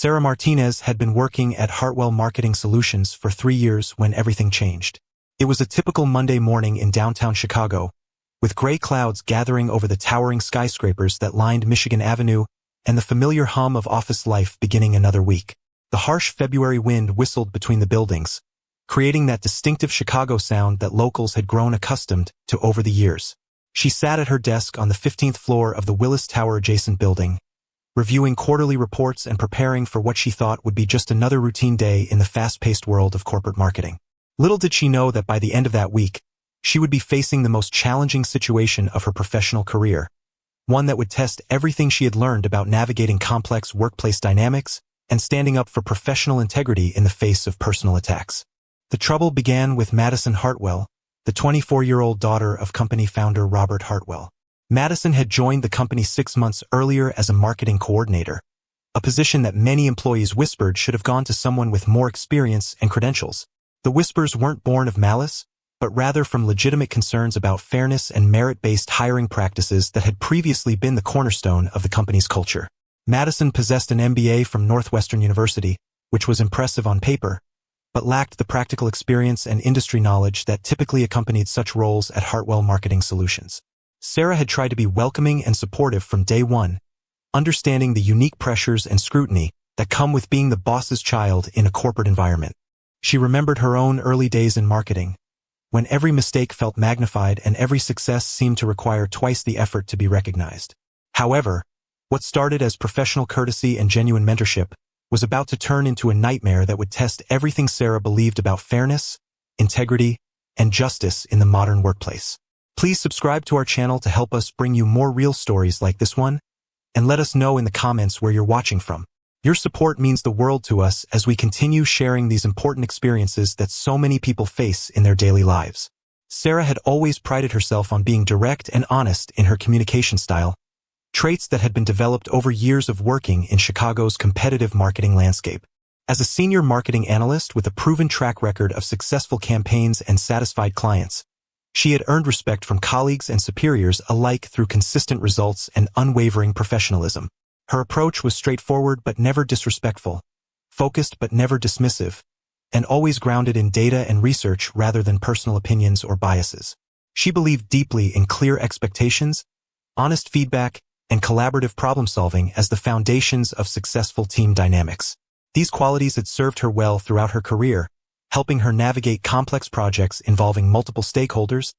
Sarah Martinez had been working at Hartwell Marketing Solutions for 3 years when everything changed. It was a typical Monday morning in downtown Chicago, with gray clouds gathering over the towering skyscrapers that lined Michigan Avenue and the familiar hum of office life beginning another week. The harsh February wind whistled between the buildings, creating that distinctive Chicago sound that locals had grown accustomed to over the years. She sat at her desk on the 15th floor of the Willis Tower adjacent building, reviewing quarterly reports and preparing for what she thought would be just another routine day in the fast-paced world of corporate marketing. Little did she know that by the end of that week, she would be facing the most challenging situation of her professional career, one that would test everything she had learned about navigating complex workplace dynamics and standing up for professional integrity in the face of personal attacks. The trouble began with Madison Hartwell, the 24-year-old daughter of company founder Robert Hartwell. Madison had joined the company 6 months earlier as a marketing coordinator, a position that many employees whispered should have gone to someone with more experience and credentials. The whispers weren't born of malice, but rather from legitimate concerns about fairness and merit-based hiring practices that had previously been the cornerstone of the company's culture. Madison possessed an MBA from Northwestern University, which was impressive on paper, but lacked the practical experience and industry knowledge that typically accompanied such roles at Hartwell Marketing Solutions. Sarah had tried to be welcoming and supportive from day one, understanding the unique pressures and scrutiny that come with being the boss's child in a corporate environment. She remembered her own early days in marketing, when every mistake felt magnified and every success seemed to require twice the effort to be recognized. However, what started as professional courtesy and genuine mentorship was about to turn into a nightmare that would test everything Sarah believed about fairness, integrity, and justice in the modern workplace. Please subscribe to our channel to help us bring you more real stories like this one, and let us know in the comments where you're watching from. Your support means the world to us as we continue sharing these important experiences that so many people face in their daily lives. Sarah had always prided herself on being direct and honest in her communication style, traits that had been developed over years of working in Chicago's competitive marketing landscape. As a senior marketing analyst with a proven track record of successful campaigns and satisfied clients, she had earned respect from colleagues and superiors alike through consistent results and unwavering professionalism. Her approach was straightforward but never disrespectful, focused but never dismissive, and always grounded in data and research rather than personal opinions or biases. She believed deeply in clear expectations, honest feedback, and collaborative problem-solving as the foundations of successful team dynamics. These qualities had served her well throughout her career, helping her navigate complex projects involving multiple stakeholders,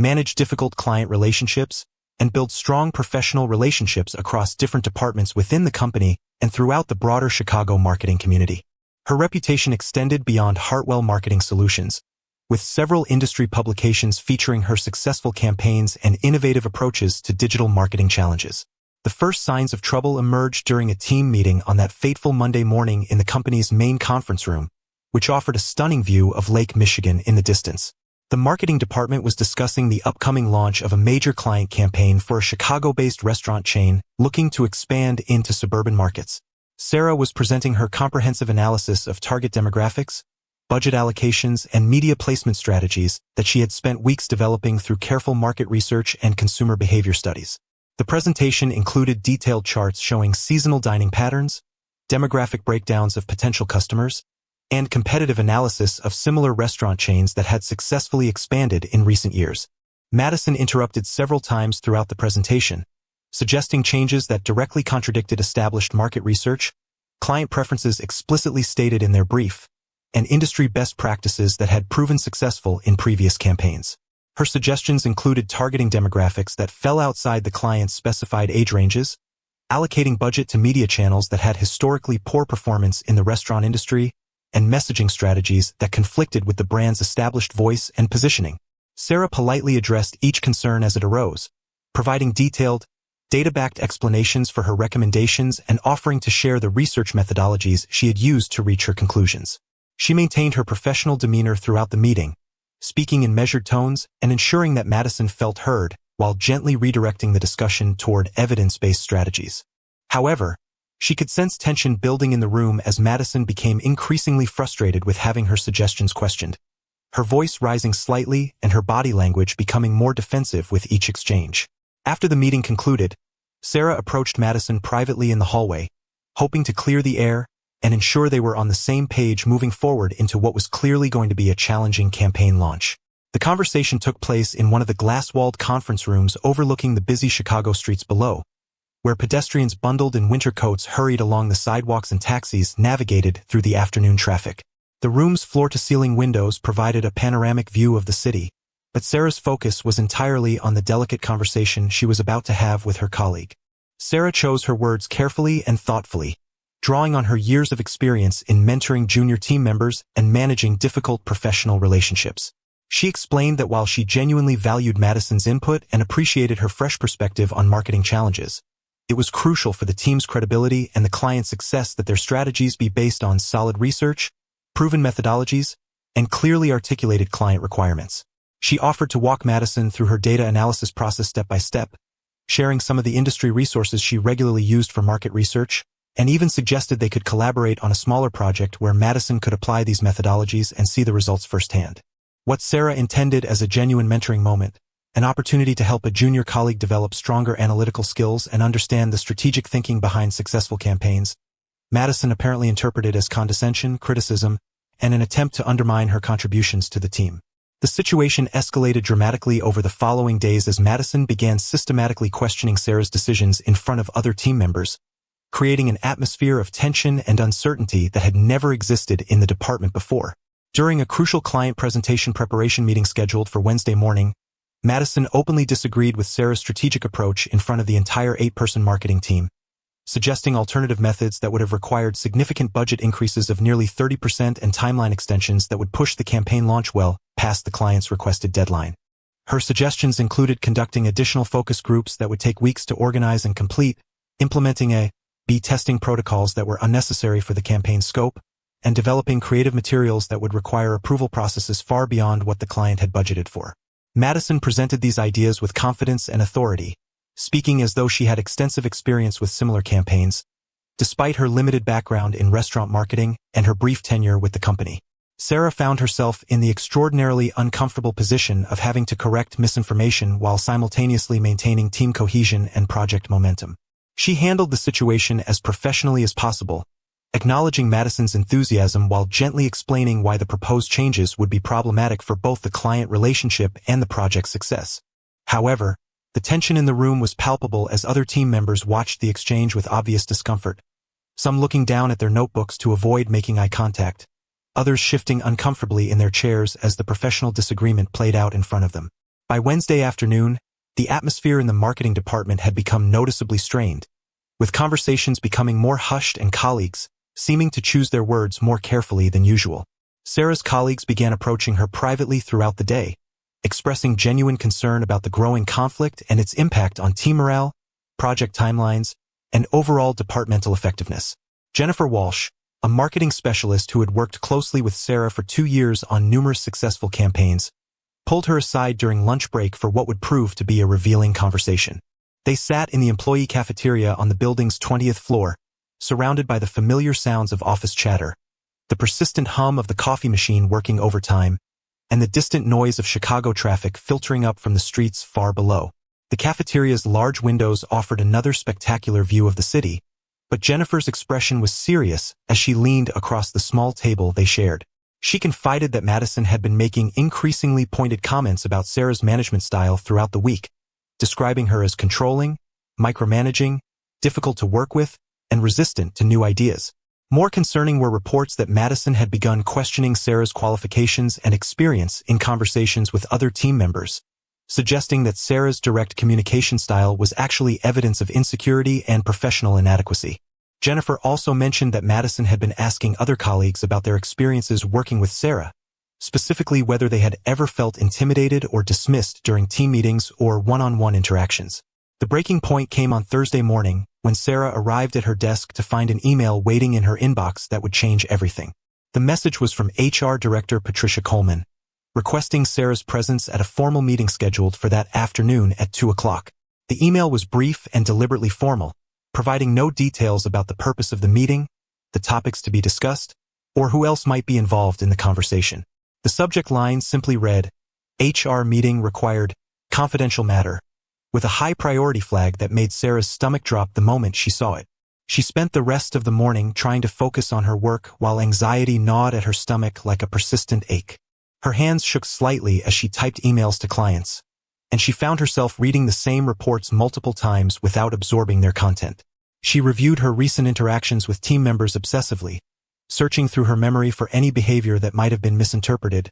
manage difficult client relationships, and build strong professional relationships across different departments within the company and throughout the broader Chicago marketing community. Her reputation extended beyond Hartwell Marketing Solutions, with several industry publications featuring her successful campaigns and innovative approaches to digital marketing challenges. The first signs of trouble emerged during a team meeting on that fateful Monday morning in the company's main conference room, which offered a stunning view of Lake Michigan in the distance. The marketing department was discussing the upcoming launch of a major client campaign for a Chicago-based restaurant chain looking to expand into suburban markets. Sarah was presenting her comprehensive analysis of target demographics, budget allocations, and media placement strategies that she had spent weeks developing through careful market research and consumer behavior studies. The presentation included detailed charts showing seasonal dining patterns, demographic breakdowns of potential customers, and competitive analysis of similar restaurant chains that had successfully expanded in recent years. Madison interrupted several times throughout the presentation, suggesting changes that directly contradicted established market research, client preferences explicitly stated in their brief, and industry best practices that had proven successful in previous campaigns. Her suggestions included targeting demographics that fell outside the client's specified age ranges, allocating budget to media channels that had historically poor performance in the restaurant industry, and messaging strategies that conflicted with the brand's established voice and positioning. Sarah politely addressed each concern as it arose, providing detailed, data-backed explanations for her recommendations and offering to share the research methodologies she had used to reach her conclusions. She maintained her professional demeanor throughout the meeting, speaking in measured tones and ensuring that Madison felt heard while gently redirecting the discussion toward evidence-based strategies. However, she could sense tension building in the room as Madison became increasingly frustrated with having her suggestions questioned, her voice rising slightly and her body language becoming more defensive with each exchange. After the meeting concluded, Sarah approached Madison privately in the hallway, hoping to clear the air and ensure they were on the same page moving forward into what was clearly going to be a challenging campaign launch. The conversation took place in one of the glass-walled conference rooms overlooking the busy Chicago streets below, where pedestrians bundled in winter coats hurried along the sidewalks and taxis navigated through the afternoon traffic. The room's floor-to-ceiling windows provided a panoramic view of the city, but Sarah's focus was entirely on the delicate conversation she was about to have with her colleague. Sarah chose her words carefully and thoughtfully, drawing on her years of experience in mentoring junior team members and managing difficult professional relationships. She explained that while she genuinely valued Madison's input and appreciated her fresh perspective on marketing challenges, it was crucial for the team's credibility and the client's success that their strategies be based on solid research, proven methodologies, and clearly articulated client requirements. She offered to walk Madison through her data analysis process step by step, sharing some of the industry resources she regularly used for market research, and even suggested they could collaborate on a smaller project where Madison could apply these methodologies and see the results firsthand. What Sarah intended as a genuine mentoring moment, an opportunity to help a junior colleague develop stronger analytical skills and understand the strategic thinking behind successful campaigns, Madison apparently interpreted as condescension, criticism, and an attempt to undermine her contributions to the team. The situation escalated dramatically over the following days as Madison began systematically questioning Sarah's decisions in front of other team members, creating an atmosphere of tension and uncertainty that had never existed in the department before. During a crucial client presentation preparation meeting scheduled for Wednesday morning, Madison openly disagreed with Sarah's strategic approach in front of the entire 8-person marketing team, suggesting alternative methods that would have required significant budget increases of nearly 30% and timeline extensions that would push the campaign launch well past the client's requested deadline. Her suggestions included conducting additional focus groups that would take weeks to organize and complete, implementing A/B testing protocols that were unnecessary for the campaign's scope, and developing creative materials that would require approval processes far beyond what the client had budgeted for. Madison presented these ideas with confidence and authority, speaking as though she had extensive experience with similar campaigns, despite her limited background in restaurant marketing and her brief tenure with the company. Sarah found herself in the extraordinarily uncomfortable position of having to correct misinformation while simultaneously maintaining team cohesion and project momentum. She handled the situation as professionally as possible, acknowledging Madison's enthusiasm while gently explaining why the proposed changes would be problematic for both the client relationship and the project's success. However, the tension in the room was palpable as other team members watched the exchange with obvious discomfort, some looking down at their notebooks to avoid making eye contact, others shifting uncomfortably in their chairs as the professional disagreement played out in front of them. By Wednesday afternoon, the atmosphere in the marketing department had become noticeably strained, with conversations becoming more hushed and colleagues seeming to choose their words more carefully than usual. Sarah's colleagues began approaching her privately throughout the day, expressing genuine concern about the growing conflict and its impact on team morale, project timelines, and overall departmental effectiveness. Jennifer Walsh, a marketing specialist who had worked closely with Sarah for 2 years on numerous successful campaigns, pulled her aside during lunch break for what would prove to be a revealing conversation. They sat in the employee cafeteria on the building's 20th floor, surrounded by the familiar sounds of office chatter, the persistent hum of the coffee machine working overtime, and the distant noise of Chicago traffic filtering up from the streets far below. The cafeteria's large windows offered another spectacular view of the city, but Jennifer's expression was serious as she leaned across the small table they shared. She confided that Madison had been making increasingly pointed comments about Sarah's management style throughout the week, describing her as controlling, micromanaging, difficult to work with, and resistant to new ideas. More concerning were reports that Madison had begun questioning Sarah's qualifications and experience in conversations with other team members, suggesting that Sarah's direct communication style was actually evidence of insecurity and professional inadequacy. Jennifer also mentioned that Madison had been asking other colleagues about their experiences working with Sarah, specifically whether they had ever felt intimidated or dismissed during team meetings or one-on-one interactions. The breaking point came on Thursday morning when Sarah arrived at her desk to find an email waiting in her inbox that would change everything. The message was from HR Director Patricia Coleman, requesting Sarah's presence at a formal meeting scheduled for that afternoon at 2 o'clock. The email was brief and deliberately formal, providing no details about the purpose of the meeting, the topics to be discussed, or who else might be involved in the conversation. The subject line simply read, HR meeting required, confidential matter, with a high priority flag that made Sarah's stomach drop the moment she saw it. She spent the rest of the morning trying to focus on her work while anxiety gnawed at her stomach like a persistent ache. Her hands shook slightly as she typed emails to clients, and she found herself reading the same reports multiple times without absorbing their content. She reviewed her recent interactions with team members obsessively, searching through her memory for any behavior that might have been misinterpreted,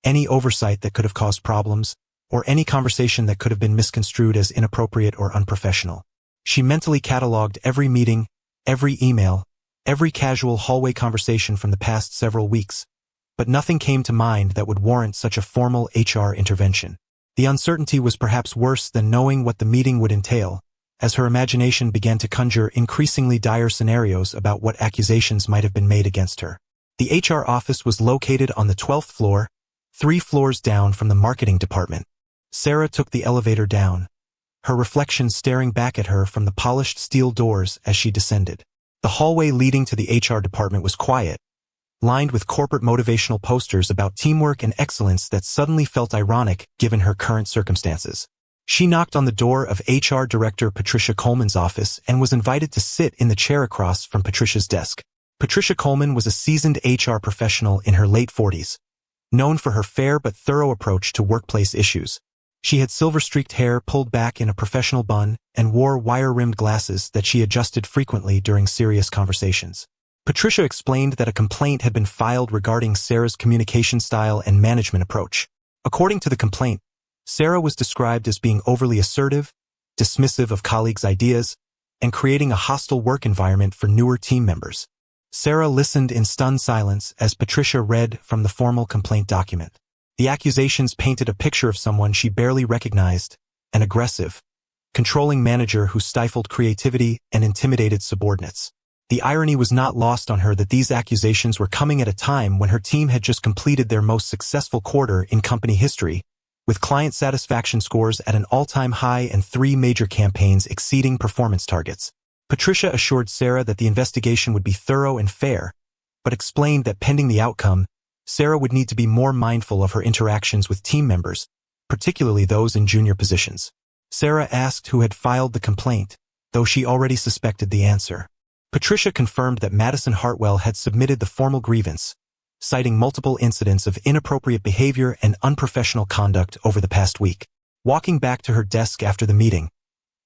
any oversight that could have caused problems, or any conversation that could have been misconstrued as inappropriate or unprofessional. She mentally cataloged every meeting, every email, every casual hallway conversation from the past several weeks, but nothing came to mind that would warrant such a formal HR intervention. The uncertainty was perhaps worse than knowing what the meeting would entail, as her imagination began to conjure increasingly dire scenarios about what accusations might have been made against her. The HR office was located on the 12th floor, 3 floors down from the marketing department. Sarah took the elevator down, her reflection staring back at her from the polished steel doors as she descended. The hallway leading to the HR department was quiet, lined with corporate motivational posters about teamwork and excellence that suddenly felt ironic given her current circumstances. She knocked on the door of HR Director Patricia Coleman's office and was invited to sit in the chair across from Patricia's desk. Patricia Coleman was a seasoned HR professional in her late 40s, known for her fair but thorough approach to workplace issues. She had silver-streaked hair pulled back in a professional bun and wore wire-rimmed glasses that she adjusted frequently during serious conversations. Patricia explained that a complaint had been filed regarding Sarah's communication style and management approach. According to the complaint, Sarah was described as being overly assertive, dismissive of colleagues' ideas, and creating a hostile work environment for newer team members. Sarah listened in stunned silence as Patricia read from the formal complaint document. The accusations painted a picture of someone she barely recognized, an aggressive, controlling manager who stifled creativity and intimidated subordinates. The irony was not lost on her that these accusations were coming at a time when her team had just completed their most successful quarter in company history, with client satisfaction scores at an all-time high and 3 major campaigns exceeding performance targets. Patricia assured Sarah that the investigation would be thorough and fair, but explained that pending the outcome, Sarah would need to be more mindful of her interactions with team members, particularly those in junior positions. Sarah asked who had filed the complaint, though she already suspected the answer. Patricia confirmed that Madison Hartwell had submitted the formal grievance, citing multiple incidents of inappropriate behavior and unprofessional conduct over the past week. Walking back to her desk after the meeting,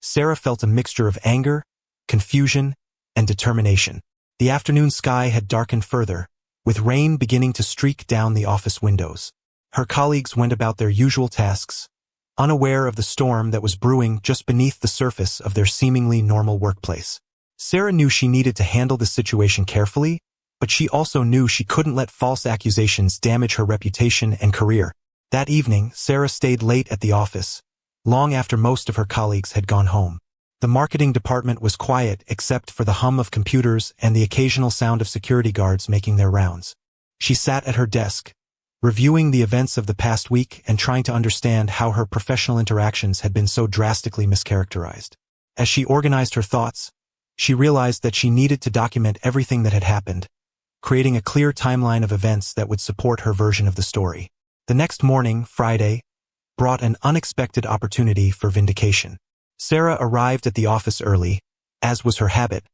Sarah felt a mixture of anger, confusion, and determination. The afternoon sky had darkened further, with rain beginning to streak down the office windows. Her colleagues went about their usual tasks, unaware of the storm that was brewing just beneath the surface of their seemingly normal workplace. Sarah knew she needed to handle the situation carefully, but she also knew she couldn't let false accusations damage her reputation and career. That evening, Sarah stayed late at the office, long after most of her colleagues had gone home. The marketing department was quiet except for the hum of computers and the occasional sound of security guards making their rounds. She sat at her desk, reviewing the events of the past week and trying to understand how her professional interactions had been so drastically mischaracterized. As she organized her thoughts, she realized that she needed to document everything that had happened, creating a clear timeline of events that would support her version of the story. The next morning, Friday, brought an unexpected opportunity for vindication. Sarah arrived at the office early, as was her habit,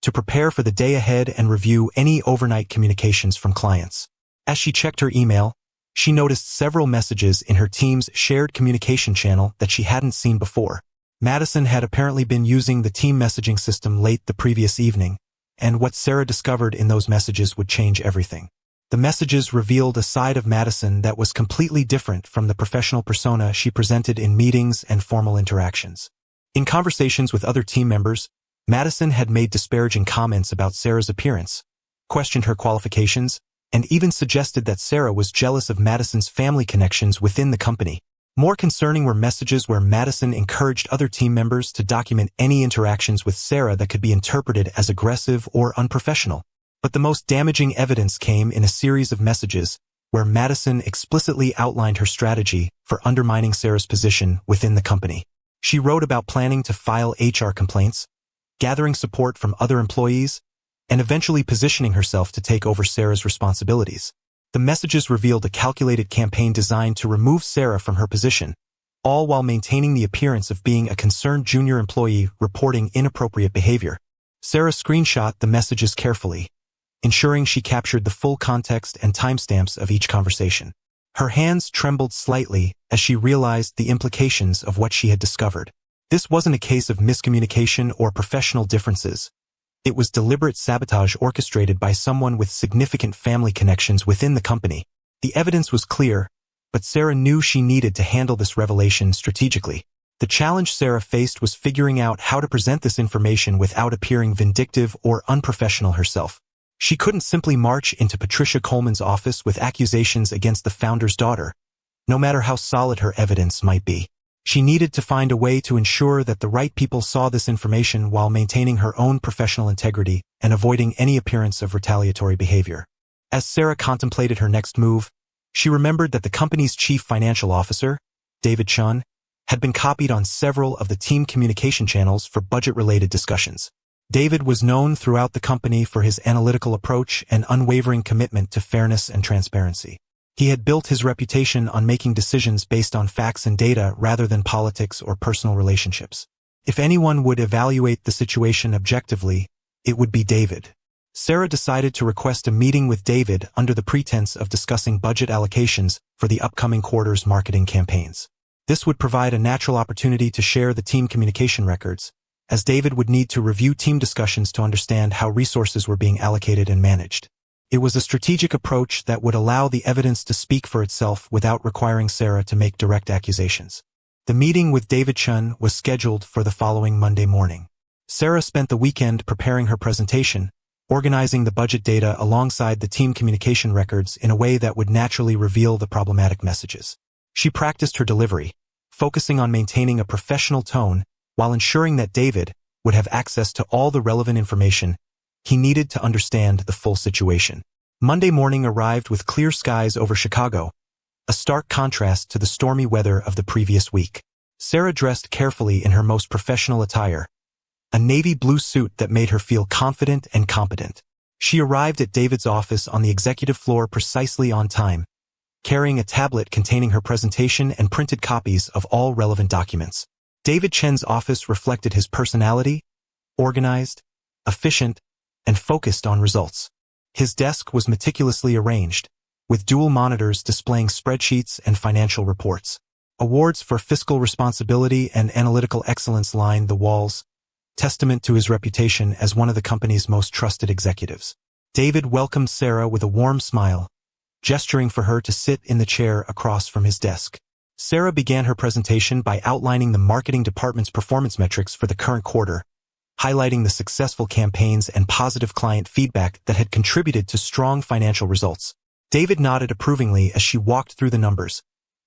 to prepare for the day ahead and review any overnight communications from clients. As she checked her email, she noticed several messages in her team's shared communication channel that she hadn't seen before. Madison had apparently been using the team messaging system late the previous evening, and what Sarah discovered in those messages would change everything. The messages revealed a side of Madison that was completely different from the professional persona she presented in meetings and formal interactions. In conversations with other team members, Madison had made disparaging comments about Sarah's appearance, questioned her qualifications, and even suggested that Sarah was jealous of Madison's family connections within the company. More concerning were messages where Madison encouraged other team members to document any interactions with Sarah that could be interpreted as aggressive or unprofessional. But the most damaging evidence came in a series of messages where Madison explicitly outlined her strategy for undermining Sarah's position within the company. She wrote about planning to file HR complaints, gathering support from other employees, and eventually positioning herself to take over Sarah's responsibilities. The messages revealed a calculated campaign designed to remove Sarah from her position, all while maintaining the appearance of being a concerned junior employee reporting inappropriate behavior. Sarah screenshot the messages carefully, ensuring she captured the full context and timestamps of each conversation. Her hands trembled slightly as she realized the implications of what she had discovered. This wasn't a case of miscommunication or professional differences. It was deliberate sabotage orchestrated by someone with significant family connections within the company. The evidence was clear, but Sarah knew she needed to handle this revelation strategically. The challenge Sarah faced was figuring out how to present this information without appearing vindictive or unprofessional herself. She couldn't simply march into Patricia Coleman's office with accusations against the founder's daughter, no matter how solid her evidence might be. She needed to find a way to ensure that the right people saw this information while maintaining her own professional integrity and avoiding any appearance of retaliatory behavior. As Sarah contemplated her next move, she remembered that the company's chief financial officer, David Chun, had been copied on several of the team communication channels for budget-related discussions. David was known throughout the company for his analytical approach and unwavering commitment to fairness and transparency. He had built his reputation on making decisions based on facts and data rather than politics or personal relationships. If anyone would evaluate the situation objectively, it would be David. Sarah decided to request a meeting with David under the pretense of discussing budget allocations for the upcoming quarter's marketing campaigns. This would provide a natural opportunity to share the team communication records, as David would need to review team discussions to understand how resources were being allocated and managed. It was a strategic approach that would allow the evidence to speak for itself without requiring Sarah to make direct accusations. The meeting with David Chun was scheduled for the following Monday morning. Sarah spent the weekend preparing her presentation, organizing the budget data alongside the team communication records in a way that would naturally reveal the problematic messages. She practiced her delivery, focusing on maintaining a professional tone while ensuring that David would have access to all the relevant information he needed to understand the full situation. Monday morning arrived with clear skies over Chicago, a stark contrast to the stormy weather of the previous week. Sarah dressed carefully in her most professional attire, a navy blue suit that made her feel confident and competent. She arrived at David's office on the executive floor precisely on time, carrying a tablet containing her presentation and printed copies of all relevant documents. David Chen's office reflected his personality, organized, efficient, and focused on results. His desk was meticulously arranged, with dual monitors displaying spreadsheets and financial reports. Awards for fiscal responsibility and analytical excellence lined the walls, testament to his reputation as one of the company's most trusted executives. David welcomed Sarah with a warm smile, gesturing for her to sit in the chair across from his desk. Sarah began her presentation by outlining the marketing department's performance metrics for the current quarter, highlighting the successful campaigns and positive client feedback that had contributed to strong financial results. David nodded approvingly as she walked through the numbers,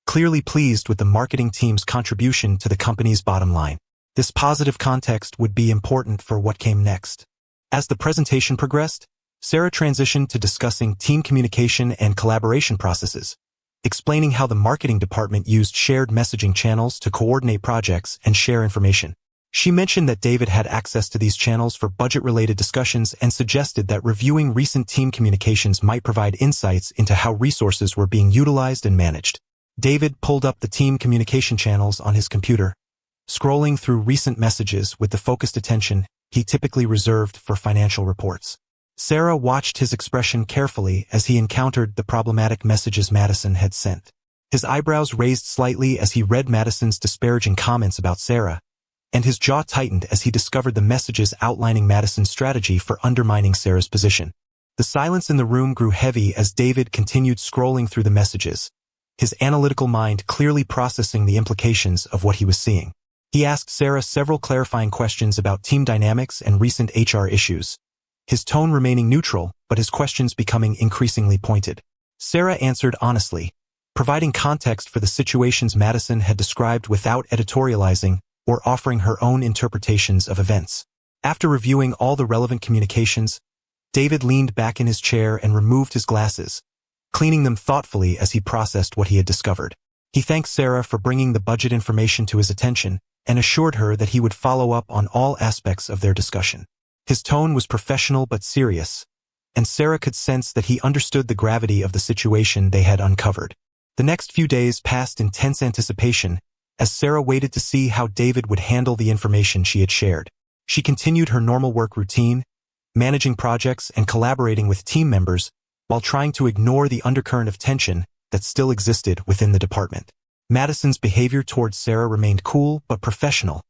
clearly pleased with the marketing team's contribution to the company's bottom line. This positive context would be important for what came next. As the presentation progressed, Sarah transitioned to discussing team communication and collaboration processes, explaining how the marketing department used shared messaging channels to coordinate projects and share information. She mentioned that David had access to these channels for budget-related discussions and suggested that reviewing recent team communications might provide insights into how resources were being utilized and managed. David pulled up the team communication channels on his computer, scrolling through recent messages with the focused attention he typically reserved for financial reports. Sarah watched his expression carefully as he encountered the problematic messages Madison had sent. His eyebrows raised slightly as he read Madison's disparaging comments about Sarah, and his jaw tightened as he discovered the messages outlining Madison's strategy for undermining Sarah's position. The silence in the room grew heavy as David continued scrolling through the messages, his analytical mind clearly processing the implications of what he was seeing. He asked Sarah several clarifying questions about team dynamics and recent HR issues, his tone remaining neutral, but his questions becoming increasingly pointed. Sarah answered honestly, providing context for the situations Madison had described without editorializing or offering her own interpretations of events. After reviewing all the relevant communications, David leaned back in his chair and removed his glasses, cleaning them thoughtfully as he processed what he had discovered. He thanked Sarah for bringing the budget information to his attention and assured her that he would follow up on all aspects of their discussion. His tone was professional but serious, and Sarah could sense that he understood the gravity of the situation they had uncovered. The next few days passed in tense anticipation as Sarah waited to see how David would handle the information she had shared. She continued her normal work routine, managing projects and collaborating with team members while trying to ignore the undercurrent of tension that still existed within the department. Madison's behavior towards Sarah remained cool but professional,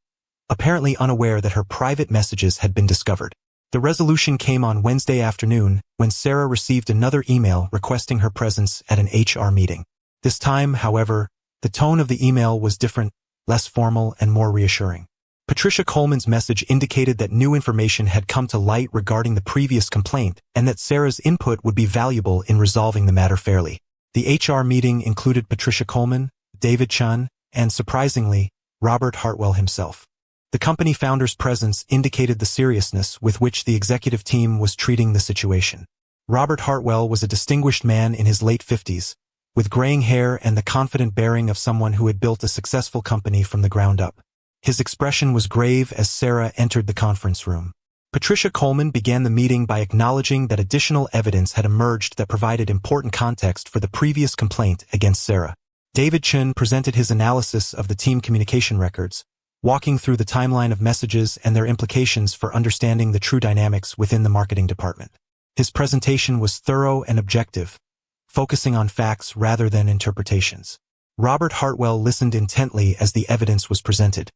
apparently unaware that her private messages had been discovered. The resolution came on Wednesday afternoon when Sarah received another email requesting her presence at an HR meeting. This time, however, the tone of the email was different, less formal and more reassuring. Patricia Coleman's message indicated that new information had come to light regarding the previous complaint and that Sarah's input would be valuable in resolving the matter fairly. The HR meeting included Patricia Coleman, David Chun, and, surprisingly, Robert Hartwell himself. The company founder's presence indicated the seriousness with which the executive team was treating the situation. Robert Hartwell was a distinguished man in his late 50s, with graying hair and the confident bearing of someone who had built a successful company from the ground up. His expression was grave as Sarah entered the conference room. Patricia Coleman began the meeting by acknowledging that additional evidence had emerged that provided important context for the previous complaint against Sarah. David Chun presented his analysis of the team communication records, walking through the timeline of messages and their implications for understanding the true dynamics within the marketing department. His presentation was thorough and objective, focusing on facts rather than interpretations. Robert Hartwell listened intently as the evidence was presented,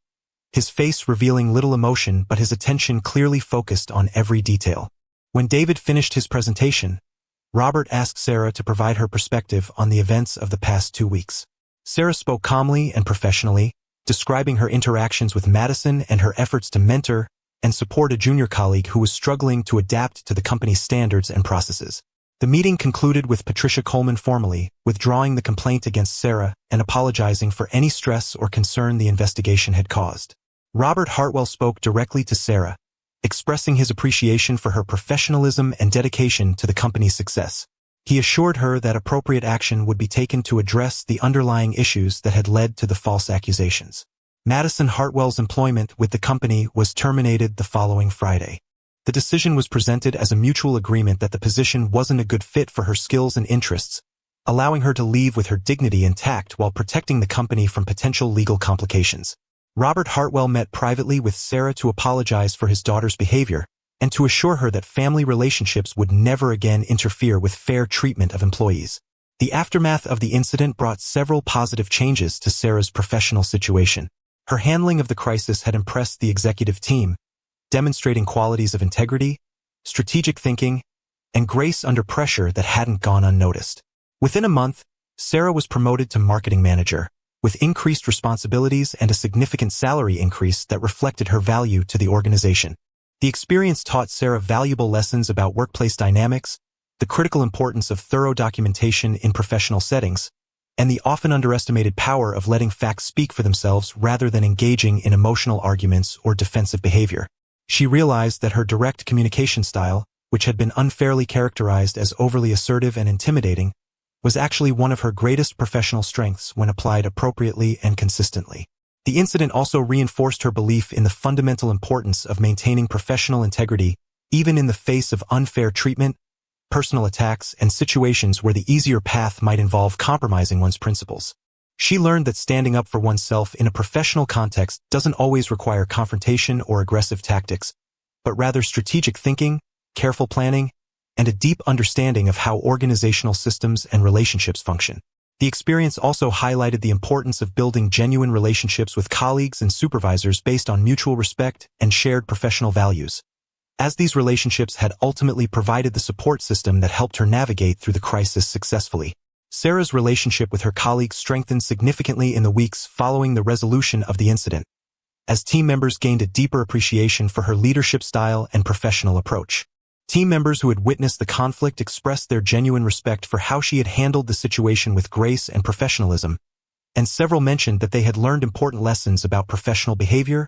his face revealing little emotion but his attention clearly focused on every detail. When David finished his presentation, Robert asked Sarah to provide her perspective on the events of the past 2 weeks. Sarah spoke calmly and professionally, describing her interactions with Madison and her efforts to mentor and support a junior colleague who was struggling to adapt to the company's standards and processes. The meeting concluded with Patricia Coleman formally withdrawing the complaint against Sarah and apologizing for any stress or concern the investigation had caused. Robert Hartwell spoke directly to Sarah, expressing his appreciation for her professionalism and dedication to the company's success. He assured her that appropriate action would be taken to address the underlying issues that had led to the false accusations. Madison Hartwell's employment with the company was terminated the following Friday. The decision was presented as a mutual agreement that the position wasn't a good fit for her skills and interests, allowing her to leave with her dignity intact while protecting the company from potential legal complications. Robert Hartwell met privately with Sarah to apologize for his daughter's behavior and to assure her that family relationships would never again interfere with fair treatment of employees. The aftermath of the incident brought several positive changes to Sarah's professional situation. Her handling of the crisis had impressed the executive team, demonstrating qualities of integrity, strategic thinking, and grace under pressure that hadn't gone unnoticed. Within a month, Sarah was promoted to marketing manager, with increased responsibilities and a significant salary increase that reflected her value to the organization. The experience taught Sarah valuable lessons about workplace dynamics, the critical importance of thorough documentation in professional settings, and the often underestimated power of letting facts speak for themselves rather than engaging in emotional arguments or defensive behavior. She realized that her direct communication style, which had been unfairly characterized as overly assertive and intimidating, was actually one of her greatest professional strengths when applied appropriately and consistently. The incident also reinforced her belief in the fundamental importance of maintaining professional integrity, even in the face of unfair treatment, personal attacks, and situations where the easier path might involve compromising one's principles. She learned that standing up for oneself in a professional context doesn't always require confrontation or aggressive tactics, but rather strategic thinking, careful planning, and a deep understanding of how organizational systems and relationships function. The experience also highlighted the importance of building genuine relationships with colleagues and supervisors based on mutual respect and shared professional values, as these relationships had ultimately provided the support system that helped her navigate through the crisis successfully. Sarah's relationship with her colleagues strengthened significantly in the weeks following the resolution of the incident, as team members gained a deeper appreciation for her leadership style and professional approach. Team members who had witnessed the conflict expressed their genuine respect for how she had handled the situation with grace and professionalism, and several mentioned that they had learned important lessons about professional behavior,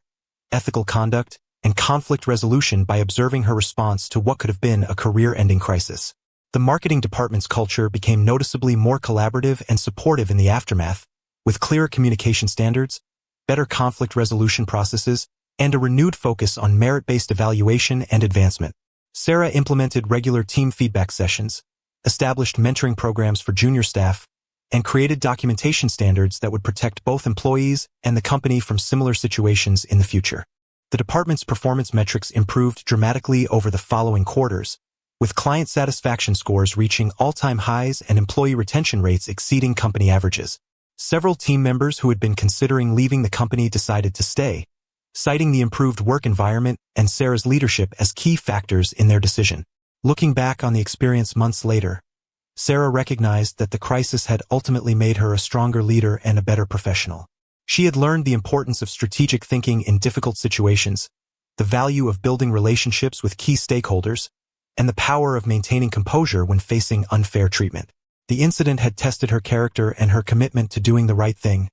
ethical conduct, and conflict resolution by observing her response to what could have been a career-ending crisis. The marketing department's culture became noticeably more collaborative and supportive in the aftermath, with clearer communication standards, better conflict resolution processes, and a renewed focus on merit-based evaluation and advancement. Sarah implemented regular team feedback sessions, established mentoring programs for junior staff, and created documentation standards that would protect both employees and the company from similar situations in the future. The department's performance metrics improved dramatically over the following quarters, with client satisfaction scores reaching all-time highs and employee retention rates exceeding company averages. Several team members who had been considering leaving the company decided to stay, citing the improved work environment and Sarah's leadership as key factors in their decision. Looking back on the experience months later, Sarah recognized that the crisis had ultimately made her a stronger leader and a better professional. She had learned the importance of strategic thinking in difficult situations, the value of building relationships with key stakeholders, and the power of maintaining composure when facing unfair treatment. The incident had tested her character and her commitment to doing the right thing,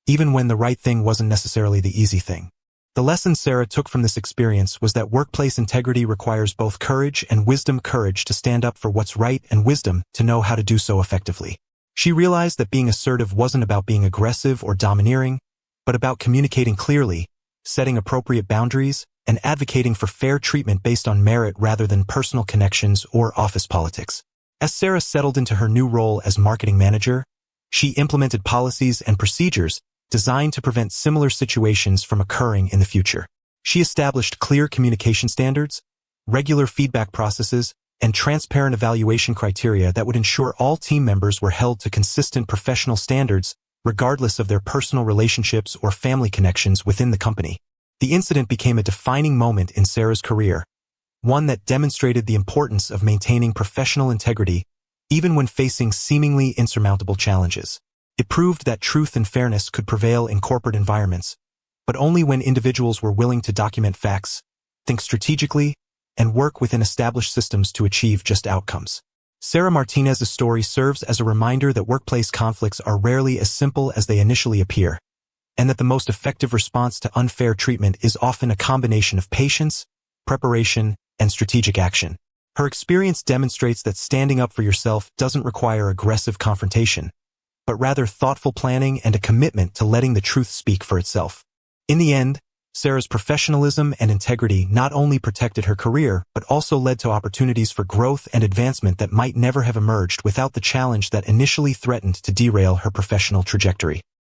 even when the right thing wasn't necessarily the easy thing. The lesson Sarah took from this experience was that workplace integrity requires both courage and wisdom. Courage to stand up for what's right and wisdom to know how to do so effectively. She realized that being assertive wasn't about being aggressive or domineering, but about communicating clearly, setting appropriate boundaries, and advocating for fair treatment based on merit rather than personal connections or office politics. As Sarah settled into her new role as marketing manager, she implemented policies and procedures designed to prevent similar situations from occurring in the future. She established clear communication standards, regular feedback processes, and transparent evaluation criteria that would ensure all team members were held to consistent professional standards, regardless of their personal relationships or family connections within the company. The incident became a defining moment in Sarah's career, one that demonstrated the importance of maintaining professional integrity even when facing seemingly insurmountable challenges. It proved that truth and fairness could prevail in corporate environments, but only when individuals were willing to document facts, think strategically, and work within established systems to achieve just outcomes. Sarah Martinez's story serves as a reminder that workplace conflicts are rarely as simple as they initially appear, and that the most effective response to unfair treatment is often a combination of patience, preparation, and strategic action. Her experience demonstrates that standing up for yourself doesn't require aggressive confrontation, but rather thoughtful planning and a commitment to letting the truth speak for itself. In the end, Sarah's professionalism and integrity not only protected her career, but also led to opportunities for growth and advancement that might never have emerged without the challenge that initially threatened to derail her professional trajectory.